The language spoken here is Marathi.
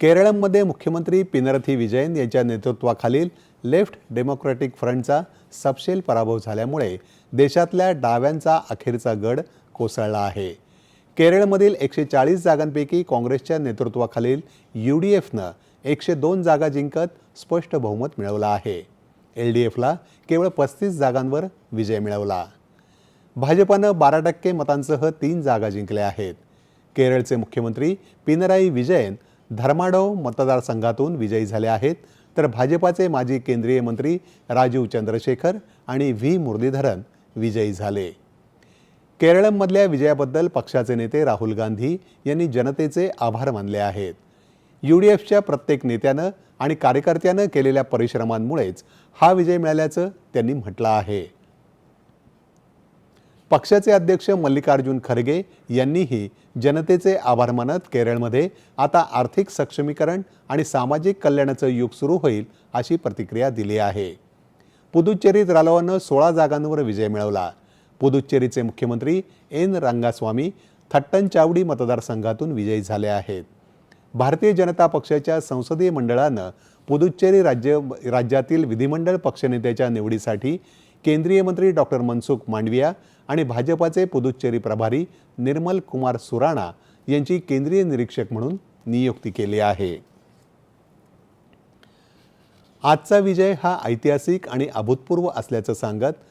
केरळमध्ये मुख्यमंत्री पिनरथी विजयन यांच्या नेतृत्वाखालील लेफ्ट डेमोक्रॅटिक फ्रंटचा सपशेल पराभव झाल्यामुळे देशातल्या डाव्यांचा अखेरचा गड कोसळला आहे। केरळमधील 140 जागांपैकी काँग्रेसच्या नेतृत्वाखालील UDFनं 102 जागा जिंकत स्पष्ट बहुमत मिळवलं आहे। LDFला केवळ 35 जागांवर विजय मिळवला। भाजपनं 12% मतांसह 3 जागा जिंकल्या आहेत। केरळचे मुख्यमंत्री पिनराई विजयन धर्माडो मतदारसंघातून विजयी झाले आहेत, तर भाजपाचे माजी केंद्रीय मंत्री राजीव चंद्रशेखर आणि व्ही मुरलीधरन विजयी झाले। केरळमधल्या विजयाबद्दल पक्षाचे नेते राहुल गांधी यांनी जनतेचे आभार मानले आहेत। UDFच्या प्रत्येक नेत्यानं आणि कार्यकर्त्यानं केलेल्या परिश्रमांमुळेच हा विजय मिळाल्याचं त्यांनी म्हटलं आहे। पक्षाचे अध्यक्ष मल्लिकार्जुन खरगे यांनीही जनतेचे आभार मानत केरळमध्ये आता आर्थिक सक्षमीकरण आणि सामाजिक कल्याणाचं युग सुरू होईल अशी प्रतिक्रिया दिली आहे। पुदुच्चेरीत रालोआनं 16 जागांवर विजय मिळवला। पुदुच्चेरीचे मुख्यमंत्री एन रंगास्वामी थट्टनचावडी मतदारसंघातून विजयी झाले आहेत। भारतीय जनता पक्षाच्या संसदीय मंडळानं पुदुच्चेरी राज्यातील विधिमंडळ पक्षनेत्याच्या निवडीसाठी केंद्रीय मंत्री डॉक्टर मनसुख मांडविया आणि भाजपाचे पुदुच्चेरी प्रभारी निर्मल कुमार सुराणा यांची केंद्रीय निरीक्षक म्हणून नियुक्ती केली आहे। आजचा विजय हा ऐतिहासिक आणि अभूतपूर्व असल्याचं सांगत